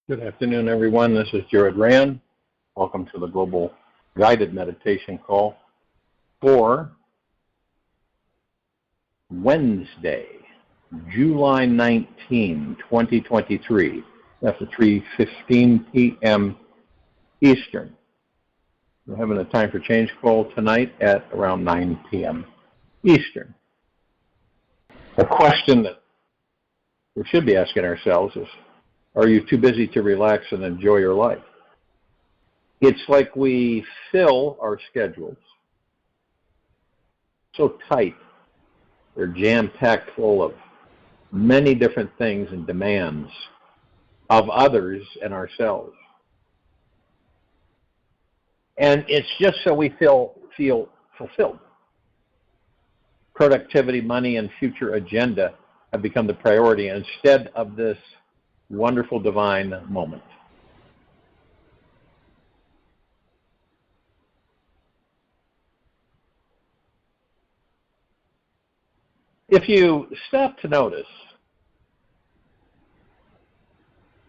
Good afternoon, everyone. This is Jared Rand. Welcome to the Global Guided Meditation Call for Wednesday, July 19, 2023. That's at 3:15 p.m. Eastern. We're having a time for change call tonight at around 9 p.m. Eastern. A question that we should be asking ourselves is, are you too busy to relax and enjoy your life? It's like we fill our schedules so tight. They're jam-packed full of many different things and demands of others and ourselves. And it's just so we feel fulfilled. Productivity, money, and future agenda have become the priority instead of this wonderful divine moment. If you stop to notice,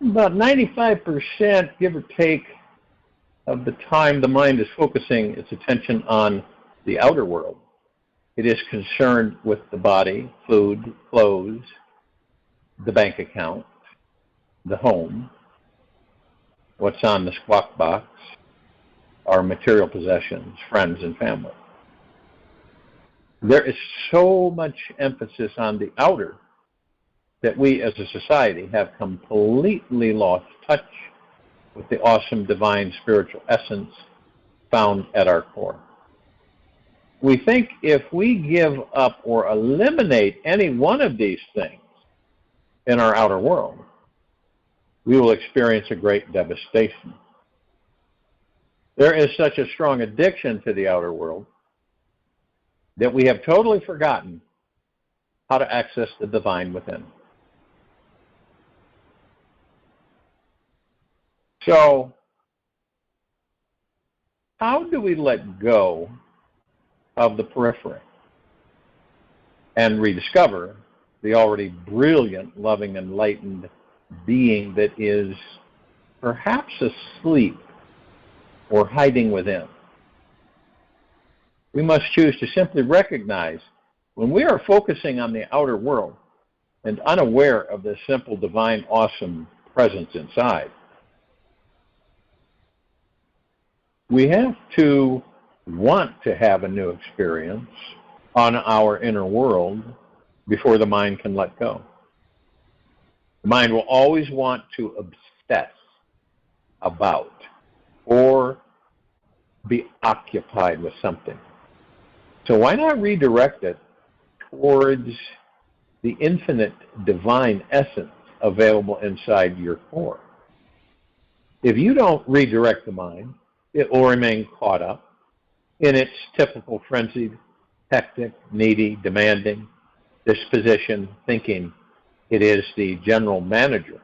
about 95%, give or take, of the time the mind is focusing its attention on the outer world. It is concerned with the body, food, clothes, the bank account, the home, what's on the squawk box, our material possessions, friends, and family. There is so much emphasis on the outer that we as a society have completely lost touch with the awesome divine spiritual essence found at our core. We think if we give up or eliminate any one of these things in our outer world, we will experience a great devastation. There is such a strong addiction to the outer world that we have totally forgotten how to access the divine within. So, how do we let go of the periphery and rediscover the already brilliant, loving, enlightened being that is perhaps asleep or hiding within? We must choose to simply recognize when we are focusing on the outer world and unaware of the simple, divine, awesome presence inside. We have to want to have a new experience on our inner world before the mind can let go. The mind will always want to obsess about or be occupied with something. So why not redirect it towards the infinite divine essence available inside your core? If you don't redirect the mind, it will remain caught up in its typical frenzied, hectic, needy, demanding disposition, thinking it is the general manager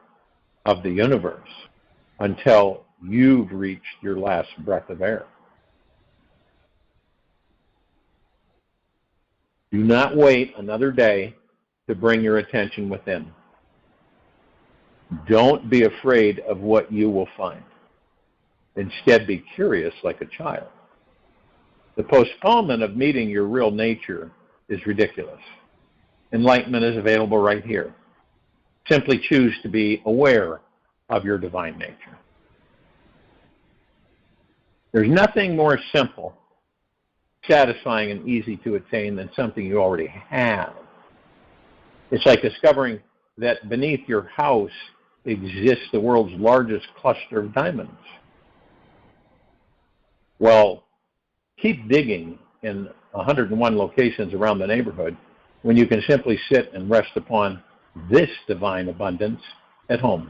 of the universe until you've reached your last breath of air. Do not wait another day to bring your attention within. Don't be afraid of what you will find. Instead, be curious like a child. The postponement of meeting your real nature is ridiculous. Enlightenment is available right here. Simply choose to be aware of your divine nature. There's nothing more simple, satisfying, and easy to attain than something you already have. It's like discovering that beneath your house exists the world's largest cluster of diamonds. Well, keep digging in 101 locations around the neighborhood when you can simply sit and rest upon this divine abundance at home.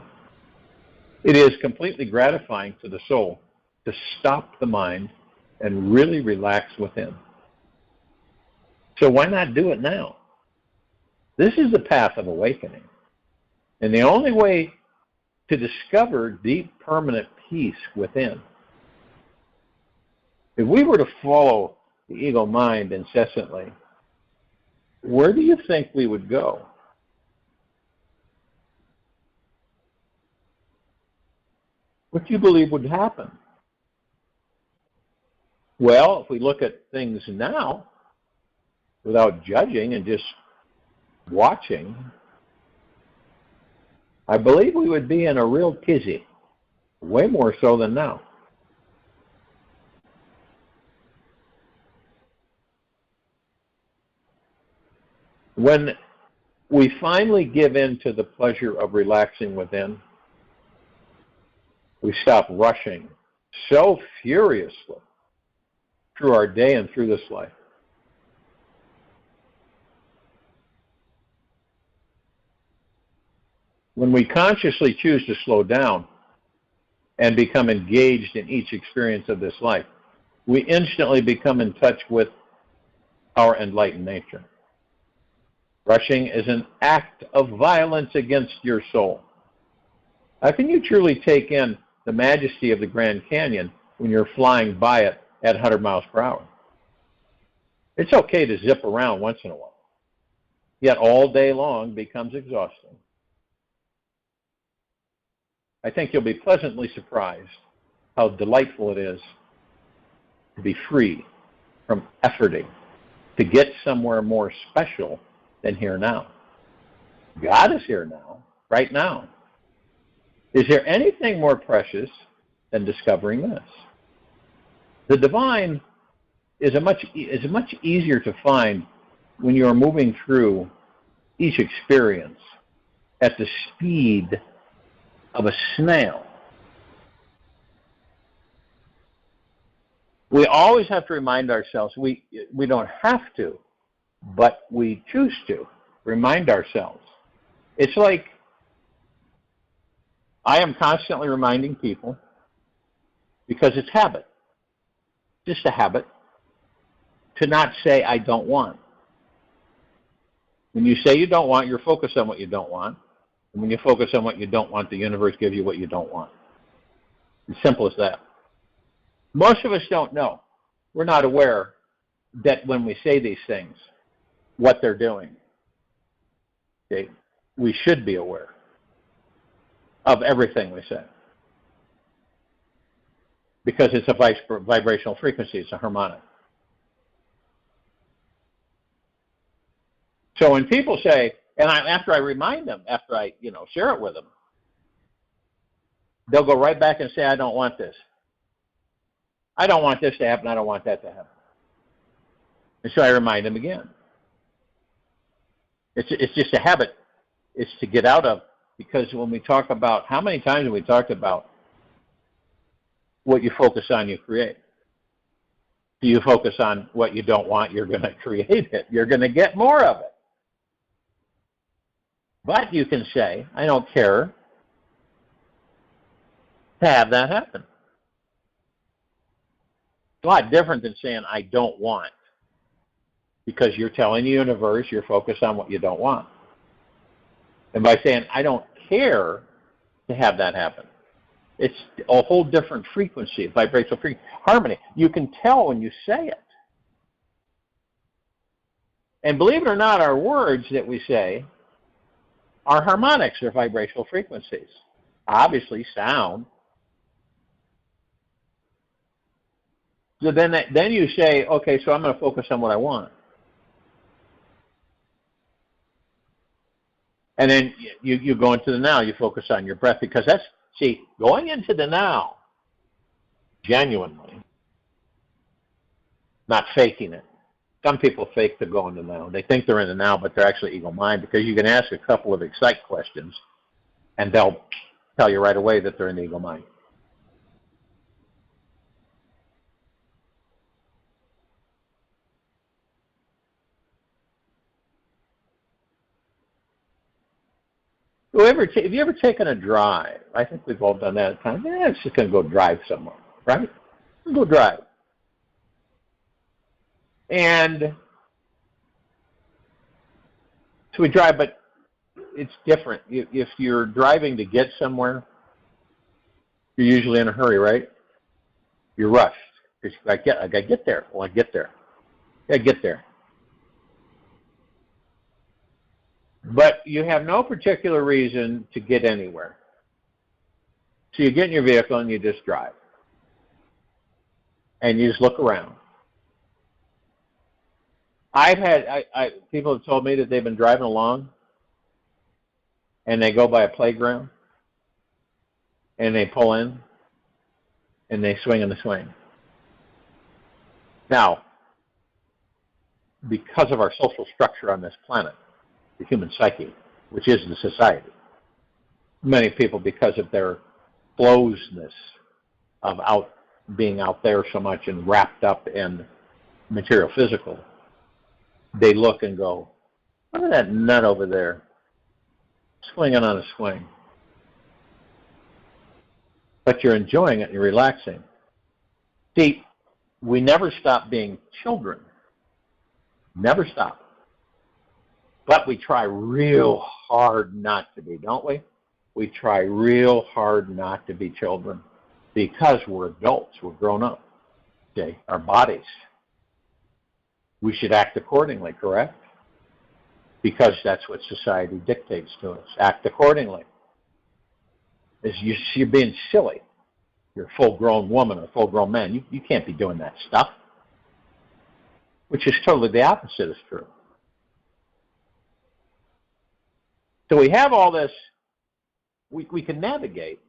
It is completely gratifying to the soul to stop the mind and really relax within. So why not do it now? This is the path of awakening. And the only way to discover deep, permanent peace within. If we were to follow the ego mind incessantly, where do you think we would go? What do you believe would happen? Well, if we look at things now, without judging and just watching, I believe we would be in a real tizzy, way more so than now. When we finally give in to the pleasure of relaxing within, we stop rushing so furiously through our day and through this life. When we consciously choose to slow down and become engaged in each experience of this life, we instantly become in touch with our enlightened nature. Rushing is an act of violence against your soul. How can you truly take in the majesty of the Grand Canyon when you're flying by it at 100 miles per hour? It's okay to zip around once in a while, yet all day long becomes exhausting. I think you'll be pleasantly surprised how delightful it is to be free from efforting to get somewhere more special than here now. God is here now, right now. Is there anything more precious than discovering this? The divine is much easier to find when you are moving through each experience at the speed of a snail. We always have to remind ourselves, we don't have to, but we choose to remind ourselves. It's like I am constantly reminding people, because it's habit, just a habit, to not say I don't want. When you say you don't want, you're focused on what you don't want. And when you focus on what you don't want, the universe gives you what you don't want. As simple as that. Most of us don't know. We're not aware that when we say these things, what they're doing. Okay? We should be aware of everything we say, because it's a vibrational frequency. It's a harmonic. So when people say, and after I remind them, after I share it with them, they'll go right back and say, I don't want this. I don't want this to happen. I don't want that to happen. And so I remind them again. It's just a habit. It's to get out of, because when we talk about, how many times have we talked about what you focus on, you create? If you focus on what you don't want, you're going to create it. You're going to get more of it. But you can say, I don't care to have that happen. It's a lot different than saying, I don't want. Because you're telling the universe you're focused on what you don't want. And by saying, I don't care to have that happen, it's a whole different frequency, vibrational frequency, harmony. You can tell when you say it. And believe it or not, our words that we say are harmonics, or vibrational frequencies. Obviously, sound. So then you say, okay, so I'm going to focus on what I want. And then you go into the now, you focus on your breath, because going into the now, genuinely, not faking it. Some people fake to go in the now. They think they're in the now, but they're actually ego mind, because you can ask a couple of excite questions, and they'll tell you right away that they're in the ego mind. Have you ever taken a drive? I think we've all done that at times. It's just going to go drive somewhere, right? Go drive. And so we drive, but it's different. If you're driving to get somewhere, you're usually in a hurry, right? You're rushed. I got to get there. Well, I get there. I got to get there. But you have no particular reason to get anywhere. So you get in your vehicle and you just drive. And you just look around. I've had people have told me that they've been driving along and they go by a playground and they pull in and they swing in the swing. Now, because of our social structure on this planet, the human psyche, which is the society, many people, because of their closeness of being out there so much and wrapped up in material physical, they look and go, look at that nut over there, swinging on a swing. But you're enjoying it and you're relaxing. See, we never stop being children. Never stop. But we try real hard not to be, don't we? We try real hard not to be children because we're adults, we're grown up. Okay, our bodies. We should act accordingly, correct? Because that's what society dictates to us. Act accordingly. You're being silly. You're a full-grown woman or a full-grown man. You can't be doing that stuff. Which is totally the opposite is true. So we have all this. We can navigate.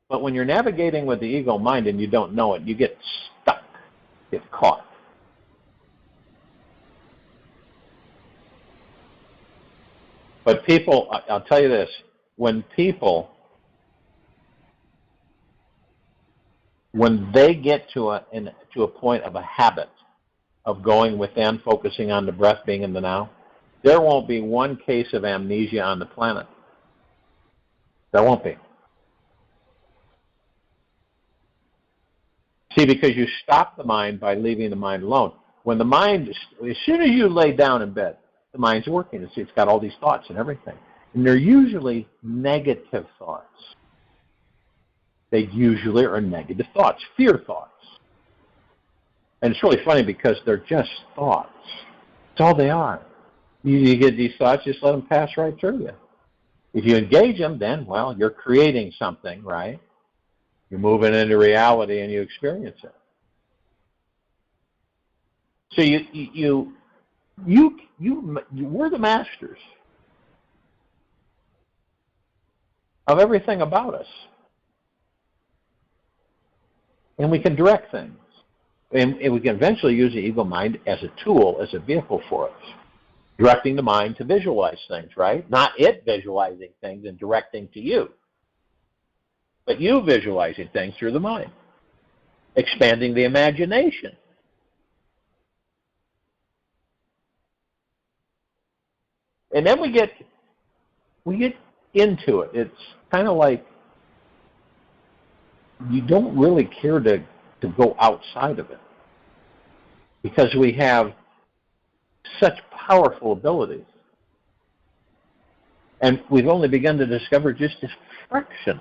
But when you're navigating with the ego mind and you don't know it, you get stuck, get caught. But people, I'll tell you this, when they get to a point of a habit of going within, focusing on the breath, being in the now, there won't be one case of amnesia on the planet. There won't be. See, because you stop the mind by leaving the mind alone. When the mind, as soon as you lay down in bed, the mind's working. It's got all these thoughts and everything. And they're usually negative thoughts. They usually are negative thoughts, fear thoughts. And it's really funny because they're just thoughts. That's all they are. You get these thoughts, just let them pass right through you. If you engage them, then, well, you're creating something, right? You're moving into reality and you experience it. So we're the masters of everything about us. And we can direct things. And we can eventually use the ego mind as a tool, as a vehicle for us. Directing the mind to visualize things, right? Not it visualizing things and directing to you. But you visualizing things through the mind. Expanding the imagination. And then we get into it. It's kind of like you don't really care to go outside of it. Because we have such powerful abilities. And we've only begun to discover just a fraction.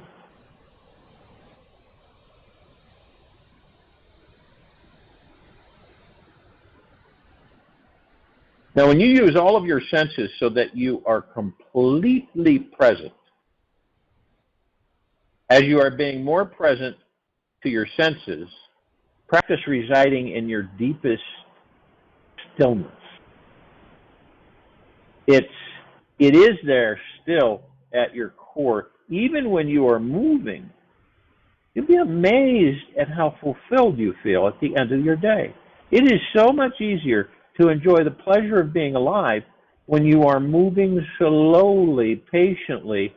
Now, when you use all of your senses so that you are completely present, as you are being more present to your senses, practice residing in your deepest stillness. It is there still at your core, even when you are moving. You'll be amazed at how fulfilled you feel at the end of your day. It is so much easier to enjoy the pleasure of being alive when you are moving slowly, patiently,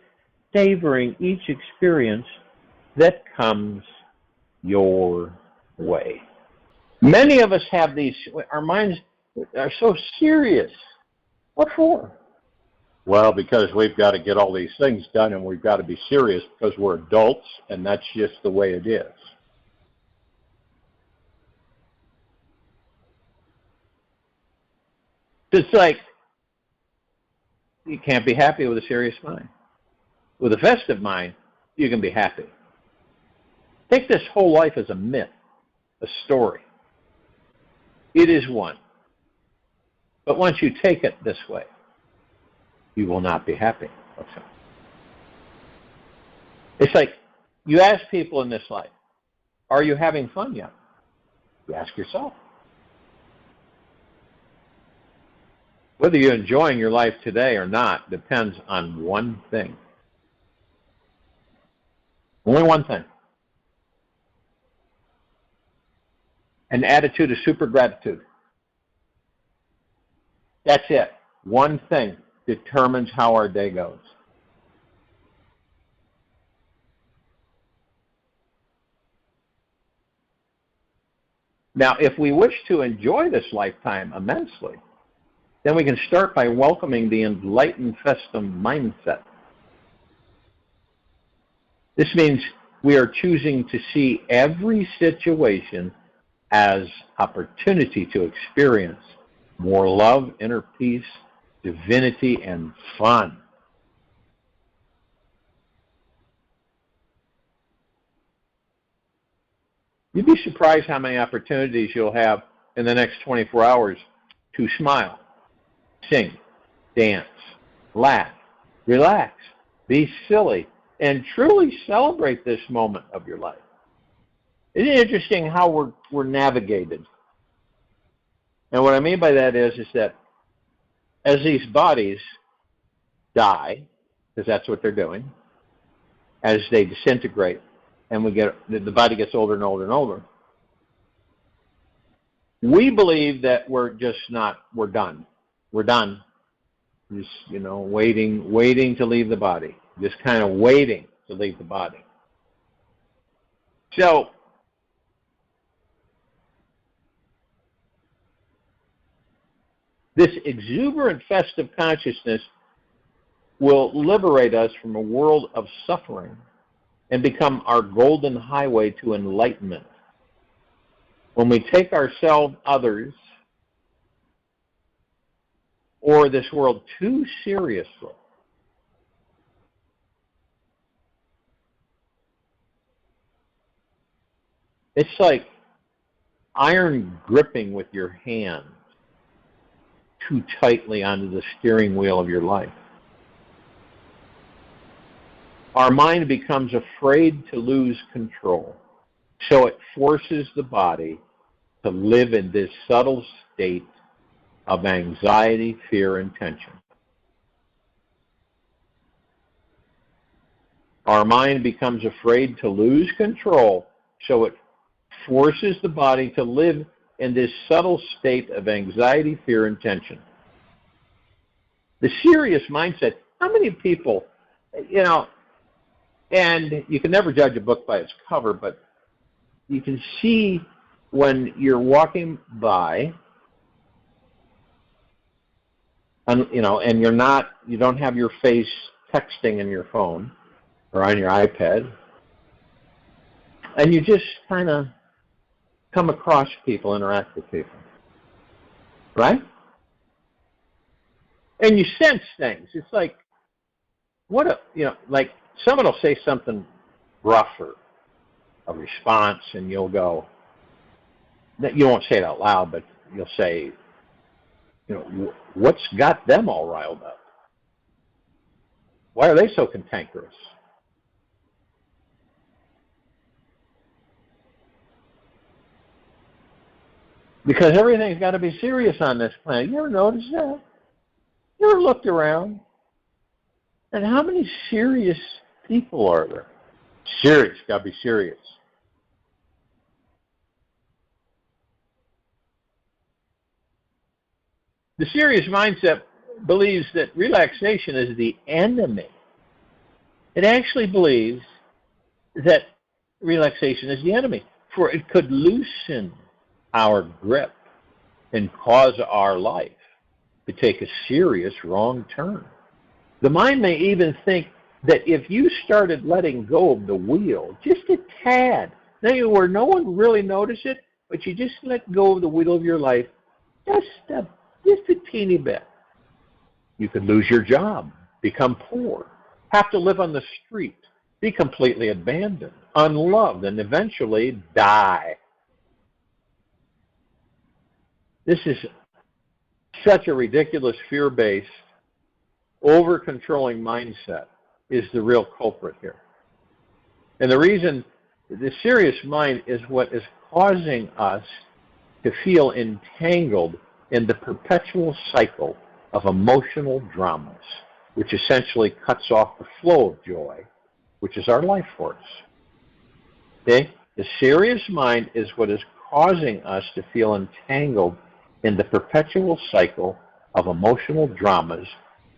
savoring each experience that comes your way. Many of us have these, our minds are so serious. What for? Well, because we've got to get all these things done and we've got to be serious because we're adults and that's just the way it is. It's like you can't be happy with a serious mind. With a festive mind, you can be happy. Take this whole life as a myth, a story. It is one. But once you take it this way, you will not be happy. Okay. It's like you ask people in this life, are you having fun yet? You ask yourself. Whether you're enjoying your life today or not depends on one thing. Only one thing. An attitude of super gratitude. That's it. One thing determines how our day goes. Now, if we wish to enjoy this lifetime immensely, then we can start by welcoming the enlightened festum mindset. This means we are choosing to see every situation as opportunity to experience more love, inner peace, divinity, and fun. You'd be surprised how many opportunities you'll have in the next 24 hours to smile, sing, dance, laugh, relax, be silly, and truly celebrate this moment of your life. Isn't it interesting how we're navigated? And what I mean by that is that as these bodies die, because that's what they're doing, as they disintegrate, and the body gets older and older and older, we believe that we're done. We're done. Just, waiting to leave the body. Just kind of waiting to leave the body. So, this exuberant festive consciousness will liberate us from a world of suffering and become our golden highway to enlightenment. When we take ourselves, others, or this world too seriously, it's like iron gripping with your hand too tightly onto the steering wheel of your life. Our mind becomes afraid to lose control, so it forces the body to live in this subtle state of anxiety, fear, and tension. Our mind becomes afraid to lose control, so it forces the body to live in this subtle state of anxiety, fear, and tension. The serious mindset, how many people, and you can never judge a book by its cover, but you can see when you're walking by, and you don't have your face texting in your phone or on your iPad, and you just kind of come across people, interact with people, right? And you sense things. It's like, like someone will say something rougher, a response, and you'll go, you won't say it out loud, but you'll say, what's got them all riled up? Why are they so cantankerous? Because everything's got to be serious on this planet. You ever noticed that? You ever looked around? And how many serious people are there? Serious, got to be serious. The serious mindset believes that relaxation is the enemy. It actually believes that relaxation is the enemy, for it could loosen our grip and cause our life to take a serious wrong turn. The mind may even think that if you started letting go of the wheel just a tad, where no one really noticed it, but you just let go of the wheel of your life just a teeny bit, you could lose your job, become poor, have to live on the street, be completely abandoned, unloved, and eventually die. This is such a ridiculous fear-based, over-controlling mindset is the real culprit here. And the reason the serious mind is what is causing us to feel entangled in the perpetual cycle of emotional dramas, which essentially cuts off the flow of joy, which is our life force. Okay? The serious mind is what is causing us to feel entangled in the perpetual cycle of emotional dramas,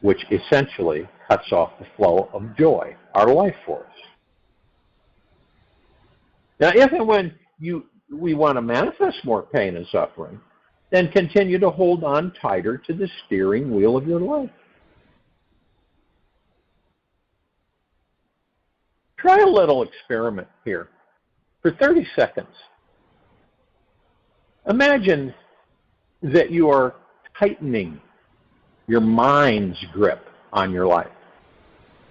which essentially cuts off the flow of joy, our life force. Now, if and when we want to manifest more pain and suffering, then continue to hold on tighter to the steering wheel of your life. Try a little experiment here for 30 seconds. Imagine that you are tightening your mind's grip on your life.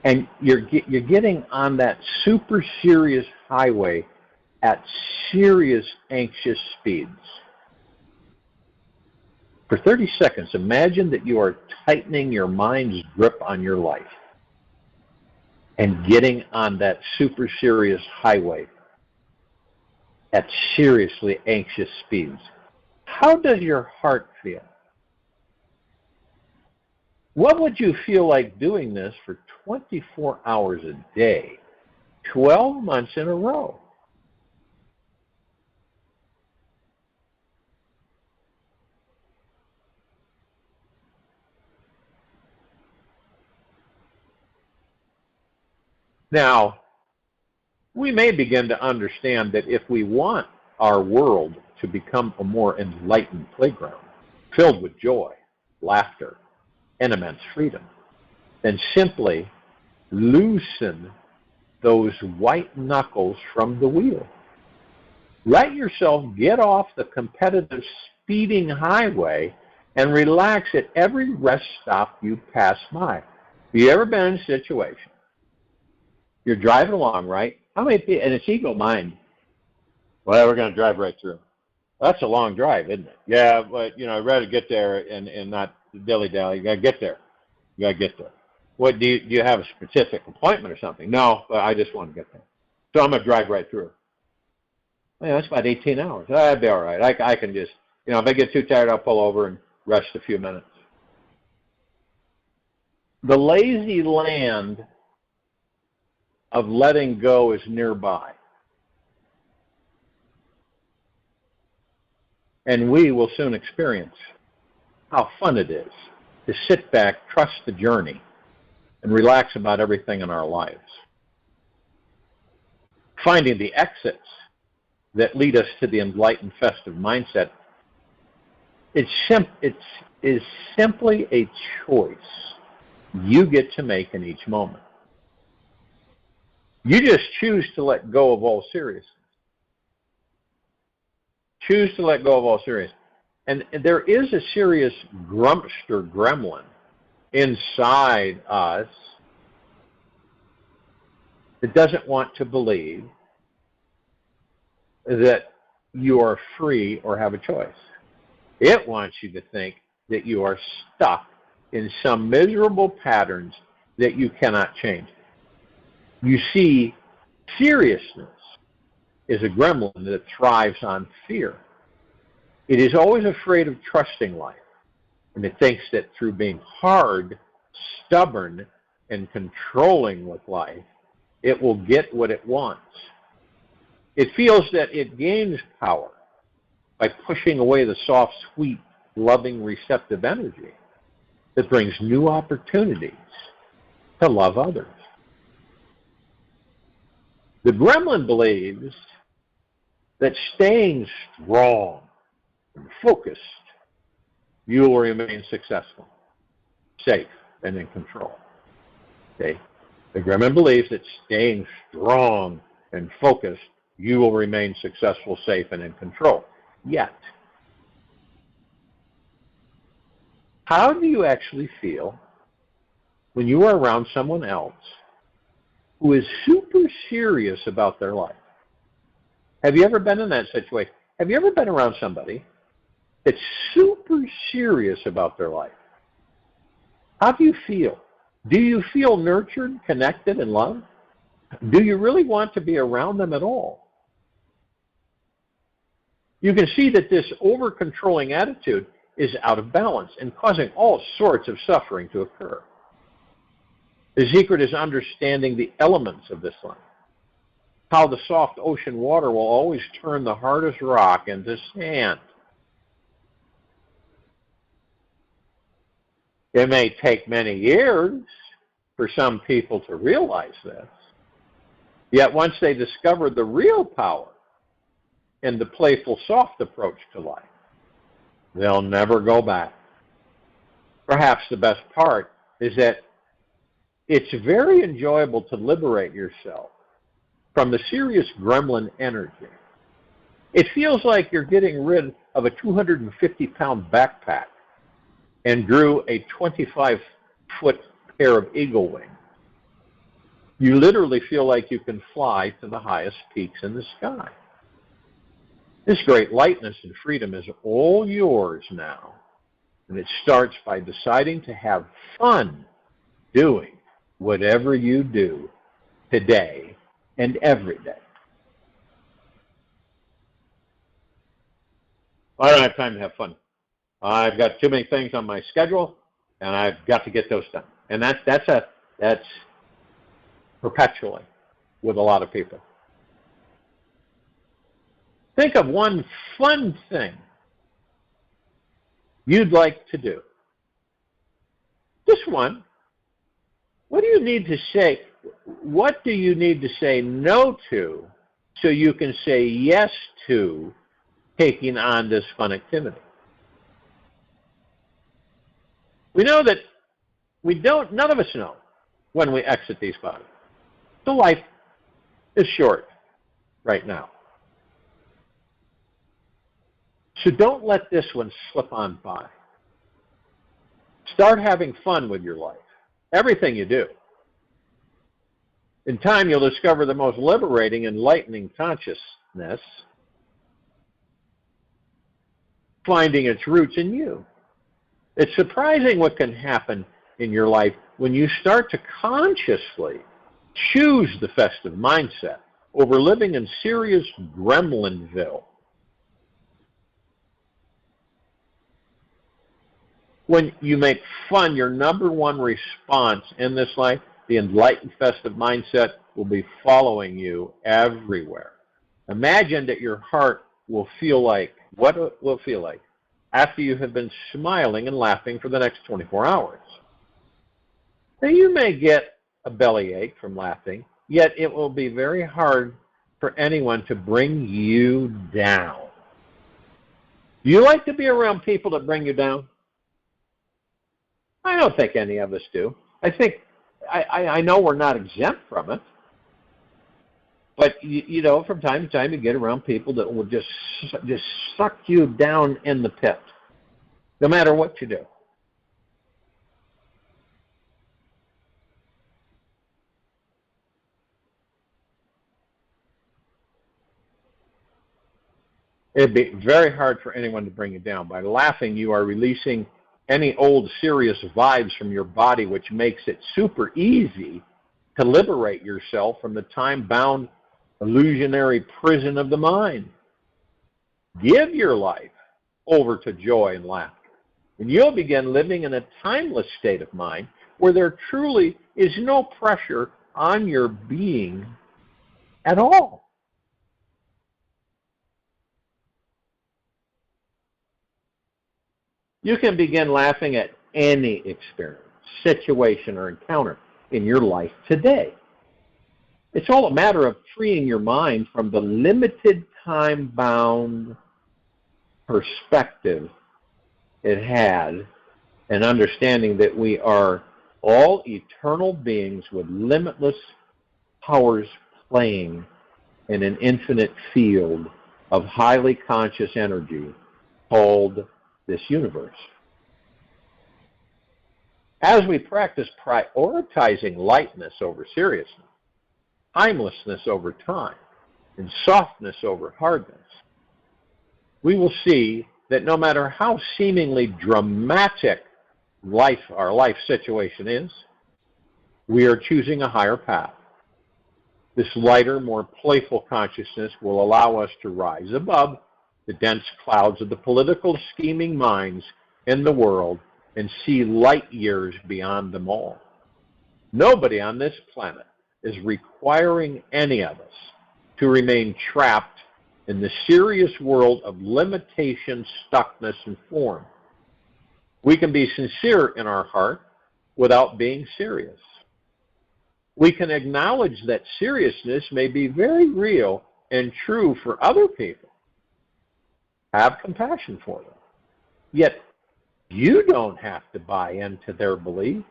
And you're getting on that super serious highway at serious anxious speeds. For 30 seconds, imagine that you are tightening your mind's grip on your life and getting on that super serious highway at seriously anxious speeds. How does your heart feel? What would you feel like doing this for 24 hours a day, 12 months in a row? Now, we may begin to understand that if we want our world to become a more enlightened playground, filled with joy, laughter, and immense freedom, then simply loosen those white knuckles from the wheel. Let yourself get off the competitive speeding highway and relax at every rest stop you pass by. Have you ever been in a situation? You're driving along, right? How many people, and it's ego mind, well, we're going to drive right through. That's a long drive, isn't it? Yeah, but, I'd rather get there and not dilly-dally. You got to get there. You got to get there. What, do you have a specific appointment or something? No, but I just want to get there. So I'm going to drive right through. Well, that's about 18 hours. That'd be all right. I can just, if I get too tired, I'll pull over and rest a few minutes. The lazy land of letting go is nearby. And we will soon experience how fun it is to sit back, trust the journey, and relax about everything in our lives. Finding the exits that lead us to the enlightened festive mindset is simply a choice you get to make in each moment. You just choose to let go of all seriousness. Choose to let go of all seriousness. And there is a serious grumpster gremlin inside us that doesn't want to believe that you are free or have a choice. It wants you to think that you are stuck in some miserable patterns that you cannot change. You see, seriousness is a gremlin that thrives on fear. It is always afraid of trusting life, and it thinks that through being hard, stubborn, and controlling with life, it will get what it wants. It feels that it gains power by pushing away the soft, sweet, loving, receptive energy that brings new opportunities to love others. The gremlin believes that staying strong and focused, you will remain successful, safe, and in control. Okay? The gremlin believes that staying strong and focused, you will remain successful, safe, and in control. Yet, how do you actually feel when you are around someone else who is super serious about their life? Have you ever been in that situation? Have you ever been around somebody that's super serious about their life? How do you feel? Do you feel nurtured, connected, and loved? Do you really want to be around them at all? You can see that this over-controlling attitude is out of balance and causing all sorts of suffering to occur. The secret is understanding the elements of this life. How the soft ocean water will always turn the hardest rock into sand. It may take many years for some people to realize this. Yet once they discover the real power in the playful, soft approach to life, they'll never go back. Perhaps the best part is that it's very enjoyable to liberate yourself from the serious gremlin energy. It feels like you're getting rid of a 250-pound backpack and grew a 25-foot pair of eagle wings. You literally feel like you can fly to the highest peaks in the sky. This great lightness and freedom is all yours now, and it starts by deciding to have fun doing whatever you do today and every day. I don't have time to have fun. I've got too many things on my schedule, and I've got to get those done. And that's perpetually with a lot of people. Think of one fun thing you'd like to do. Just one. What do you need to say? What do you need to say no to so you can say yes to taking on this fun activity? We know that none of us know when we exit these bodies. So life is short right now. So don't let this one slip on by. Start having fun with your life, everything you do. In time, you'll discover the most liberating, enlightening consciousness, finding its roots in you. It's surprising what can happen in your life when you start to consciously choose the festive mindset over living in serious gremlinville. When you make fun your number one response in this life, the enlightened festive mindset will be following you everywhere. Imagine that your heart will feel like, what it will feel like after you have been smiling and laughing for the next 24 hours. Now you may get a bellyache from laughing, yet it will be very hard for anyone to bring you down. Do you like to be around people that bring you down? I don't think any of us do. I know we're not exempt from it. But, you know, from time to time you get around people that will just suck you down in the pit, no matter what you do. It'd be very hard for anyone to bring you down. By laughing, you are releasing any old serious vibes from your body, which makes it super easy to liberate yourself from the time-bound illusionary prison of the mind. Give your life over to joy and laughter, and you'll begin living in a timeless state of mind where there truly is no pressure on your being at all. You can begin laughing at any experience, situation, or encounter in your life today. It's all a matter of freeing your mind from the limited time-bound perspective it had and understanding that we are all eternal beings with limitless powers playing in an infinite field of highly conscious energy called this universe. As we practice prioritizing lightness over seriousness, timelessness over time, and softness over hardness, we will see that no matter how seemingly dramatic our life situation is, we are choosing a higher path. This lighter, more playful consciousness will allow us to rise above the dense clouds of the political scheming minds in the world and see light years beyond them all. Nobody on this planet is requiring any of us to remain trapped in the serious world of limitation, stuckness, and form. We can be sincere in our heart without being serious. We can acknowledge that seriousness may be very real and true for other people. Have compassion for them. Yet, you don't have to buy into their belief.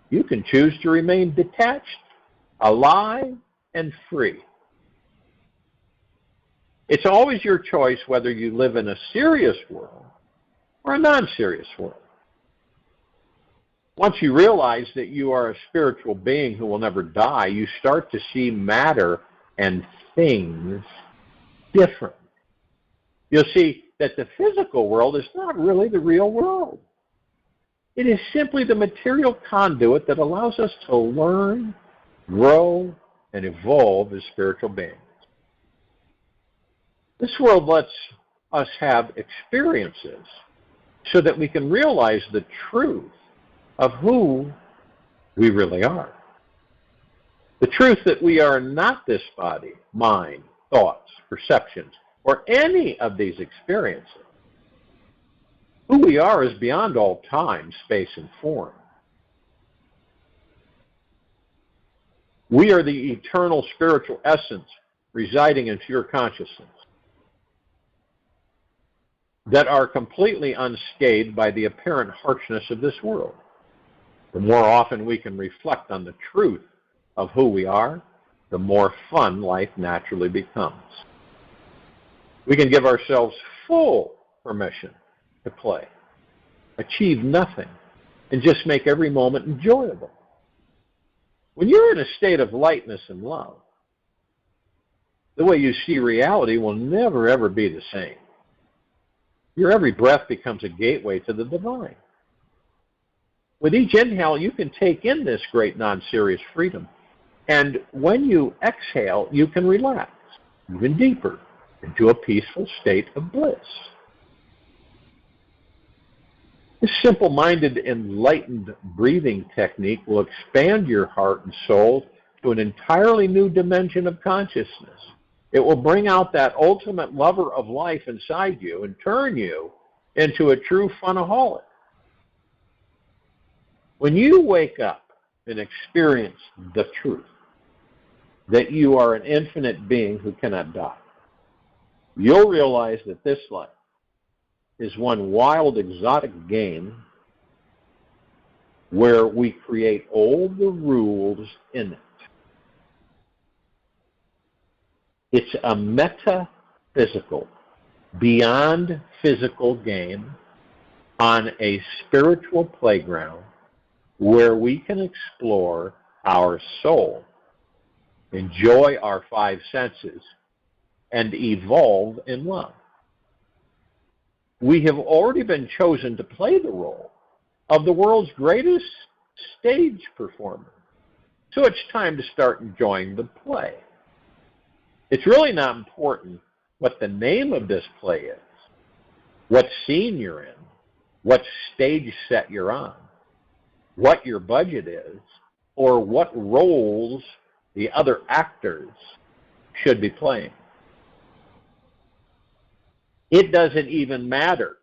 You can choose to remain detached, alive, and free. It's always your choice whether you live in a serious world or a non-serious world. Once you realize that you are a spiritual being who will never die, you start to see matter and things different. You'll see that the physical world is not really the real world. It is simply the material conduit that allows us to learn, grow, and evolve as spiritual beings. This world lets us have experiences so that we can realize the truth of who we really are. The truth that we are not this body, mind, thoughts, perceptions, or any of these experiences. Who we are is beyond all time, space, and form. We are the eternal spiritual essence residing in pure consciousness that are completely unscathed by the apparent harshness of this world. The more often we can reflect on the truth of who we are, the more fun life naturally becomes. We can give ourselves full permission to play, achieve nothing, and just make every moment enjoyable. When you're in a state of lightness and love, the way you see reality will never, ever be the same. Your every breath becomes a gateway to the divine. With each inhale, you can take in this great non-serious freedom. And when you exhale, you can relax even deeper into a peaceful state of bliss. This simple-minded, enlightened breathing technique will expand your heart and soul to an entirely new dimension of consciousness. It will bring out that ultimate lover of life inside you and turn you into a true funaholic. When you wake up and experience the truth that you are an infinite being who cannot die, you'll realize that this life is one wild, exotic game where we create all the rules in it. It's a metaphysical, beyond physical game on a spiritual playground where we can explore our soul, enjoy our five senses, and evolve in love. We have already been chosen to play the role of the world's greatest stage performer. So it's time to start enjoying the play. It's really not important what the name of this play is, what scene you're in, what stage set you're on, what your budget is, or what roles the other actors should be playing. It doesn't even matter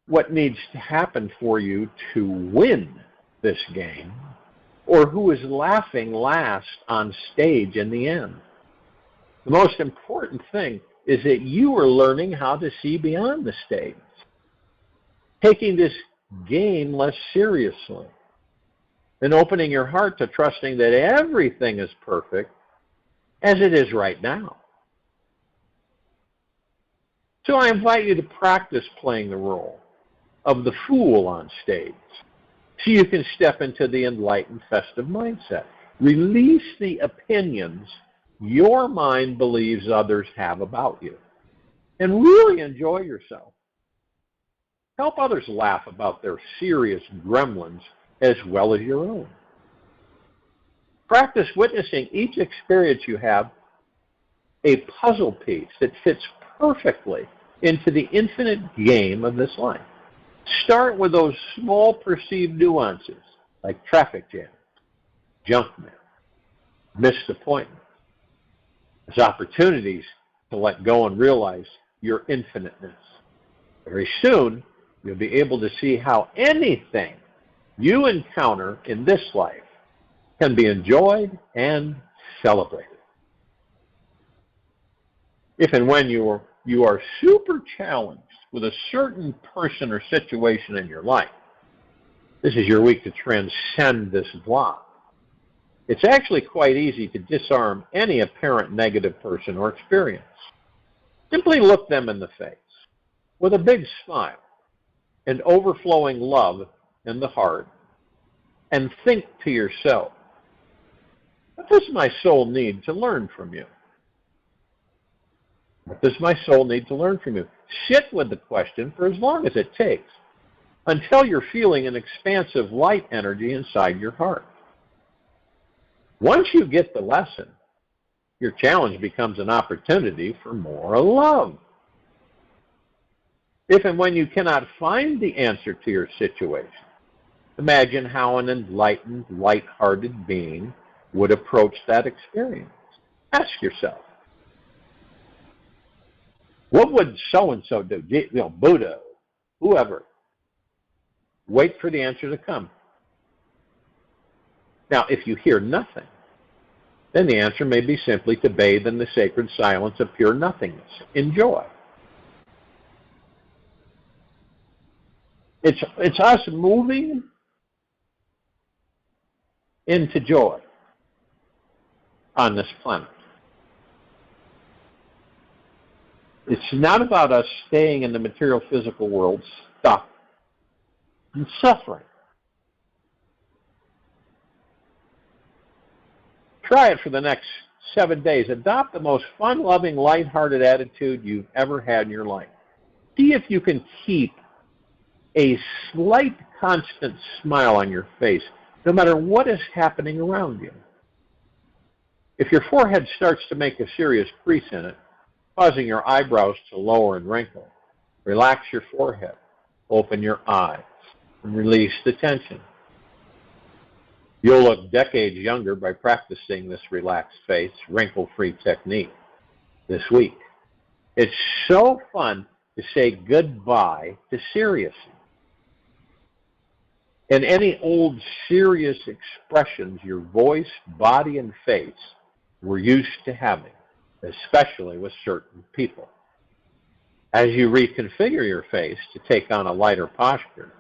what needs to happen for you to win this game or who is laughing last on stage in the end. The most important thing is that you are learning how to see beyond the stage, taking this game less seriously, and opening your heart to trusting that everything is perfect as it is right now. So I invite you to practice playing the role of the fool on stage so you can step into the enlightened, festive mindset. Release the opinions your mind believes others have about you and really enjoy yourself. Help others laugh about their serious gremlins as well as your own. Practice witnessing each experience you have a puzzle piece that fits perfectly into the infinite game of this life. Start with those small perceived nuances like traffic jam, junk mail, missed appointments, as opportunities to let go and realize your infiniteness. Very soon, you'll be able to see how anything you encounter in this life can be enjoyed and celebrated. If and when you are super challenged with a certain person or situation in your life, this is your week to transcend this block. It's actually quite easy to disarm any apparent negative person or experience. Simply look them in the face with a big smile and overflowing love in the heart, and think to yourself, what does my soul need to learn from you? What does my soul need to learn from you? Sit with the question for as long as it takes, until you're feeling an expansive light energy inside your heart. Once you get the lesson, your challenge becomes an opportunity for more love. If and when you cannot find the answer to your situation, imagine how an enlightened, light-hearted being would approach that experience. Ask yourself, what would so-and-so do? Buddha, whoever. Wait for the answer to come. Now, if you hear nothing, then the answer may be simply to bathe in the sacred silence of pure nothingness. Enjoy. It's us moving into joy on this planet. It's not about us staying in the material physical world stuck and suffering. Try it for the next 7 days. Adopt the most fun-loving, light-hearted attitude you've ever had in your life. See if you can keep a slight, constant smile on your face, no matter what is happening around you. If your forehead starts to make a serious crease in it, causing your eyebrows to lower and wrinkle, relax your forehead, open your eyes, and release the tension. You'll look decades younger by practicing this relaxed face, wrinkle-free technique this week. It's so fun to say goodbye to seriousness. And any old serious expressions your voice, body, and face were used to having, especially with certain people. As you reconfigure your face to take on a lighter posture,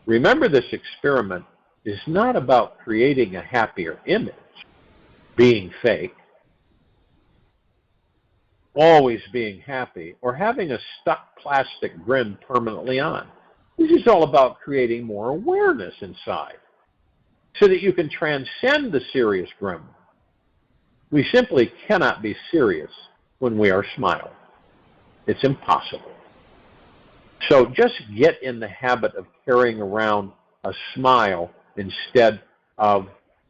remember this experiment is not about creating a happier image, being fake, always being happy, or having a stuck plastic grin permanently on. This is all about creating more awareness inside so that you can transcend the serious grin. We simply cannot be serious when we are smiling. It's impossible. So just get in the habit of carrying around a smile instead of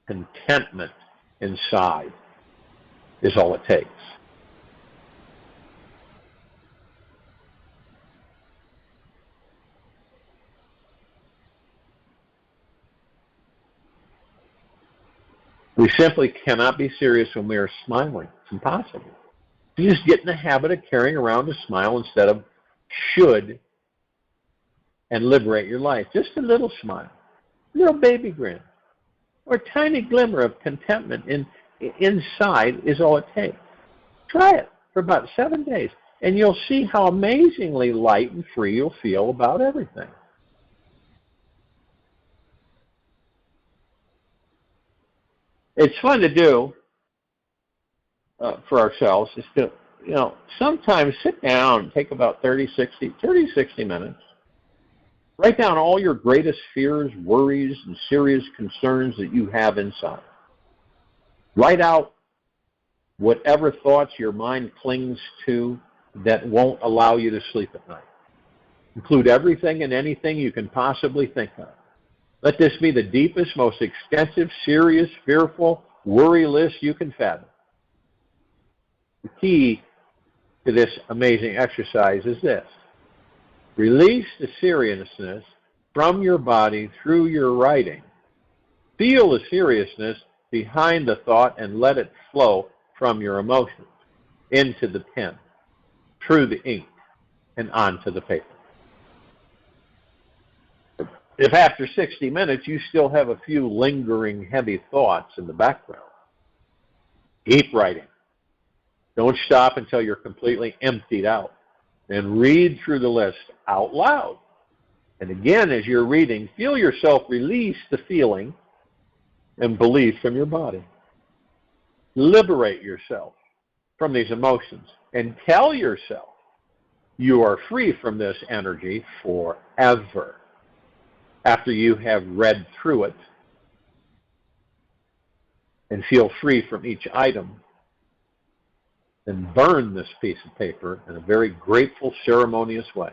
contentment inside is all it takes. We simply cannot be serious when we are smiling. It's impossible. You just get in the habit of carrying around a smile instead of should, and liberate your life. Just a little smile, a little baby grin, or a tiny glimmer of contentment inside is all it takes. Try it for about 7 days, and you'll see how amazingly light and free you'll feel about everything. It's fun to do for ourselves is to, sometimes sit down and take about 30, 60 minutes. Write down all your greatest fears, worries, and serious concerns that you have inside. Write out whatever thoughts your mind clings to that won't allow you to sleep at night. Include everything and anything you can possibly think of. Let this be the deepest, most extensive, serious, fearful, worry list you can fathom. The key to this amazing exercise is this. Release the seriousness from your body through your writing. Feel the seriousness behind the thought and let it flow from your emotions into the pen, through the ink, and onto the paper. If after 60 minutes you still have a few lingering heavy thoughts in the background, keep writing. Don't stop until you're completely emptied out. And read through the list out loud. And again, as you're reading, feel yourself release the feeling and belief from your body. Liberate yourself from these emotions and tell yourself you are free from this energy forever. After you have read through it and feel free from each item, then burn this piece of paper in a very grateful, ceremonious way.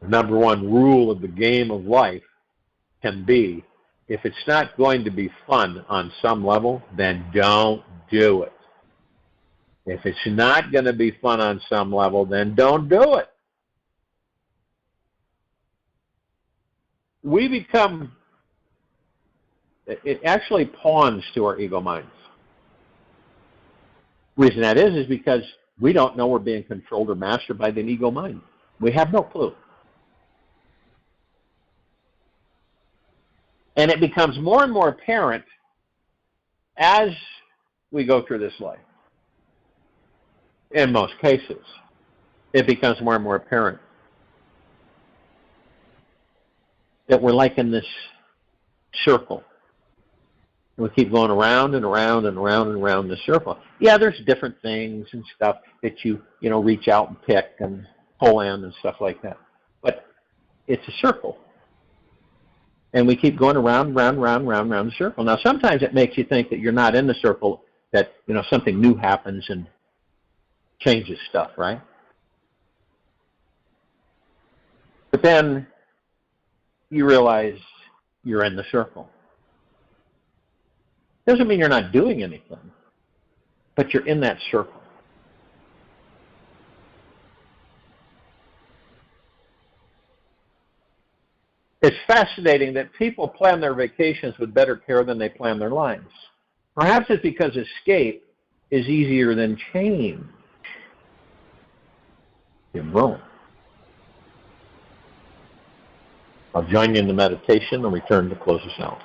The number one rule of the game of life can be, if it's not going to be fun on some level, then don't do it. If it's not going to be fun on some level, then don't do it. We become, it actually pawns to our ego minds. The reason that is because we don't know we're being controlled or mastered by the ego mind. We have no clue. And it becomes more and more apparent as we go through this life. In most cases, it becomes more and more apparent that we're like in this circle. We keep going around and around and around and around the circle. Yeah, there's different things and stuff that you reach out and pick and pull in and stuff like that. But it's a circle. And we keep going around the circle. Now, sometimes it makes you think that you're not in the circle, that something new happens and changes stuff, right? But then you realize you're in the circle. Doesn't mean you're not doing anything, but you're in that circle. It's fascinating that people plan their vacations with better care than they plan their lives. Perhaps it's because escape is easier than change. You're wrong. I'll join you in the meditation and return to close us out.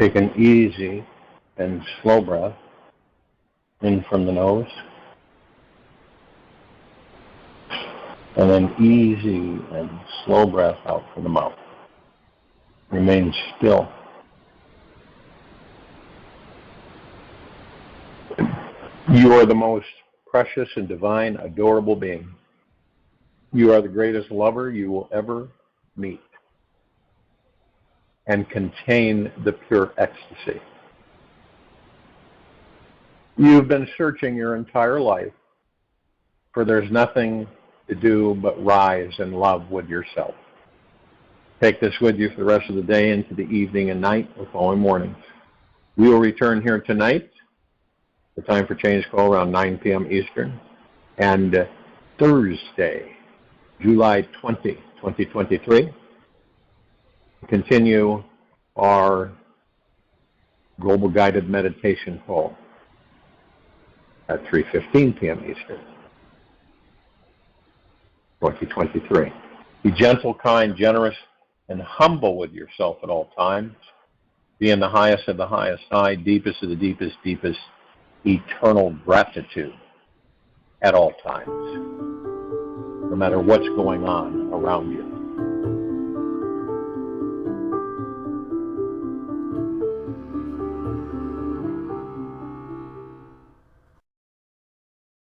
Take an easy and slow breath in from the nose, and an easy and slow breath out from the mouth. Remain still. You are the most precious and divine, adorable being. You are the greatest lover you will ever meet and contain the pure ecstasy. You've been searching your entire life, for there's nothing to do but rise in love with yourself. Take this with you for the rest of the day into the evening and night or following mornings. We will return here tonight. The time for change call around 9 p.m. Eastern. And Thursday, July 20, 2023, continue our global guided meditation call at 3:15 p.m. Eastern, 2023. Be gentle, kind, generous, and humble with yourself at all times. Be in the highest of the highest high, deepest of the deepest, deepest eternal gratitude at all times, no matter what's going on around you.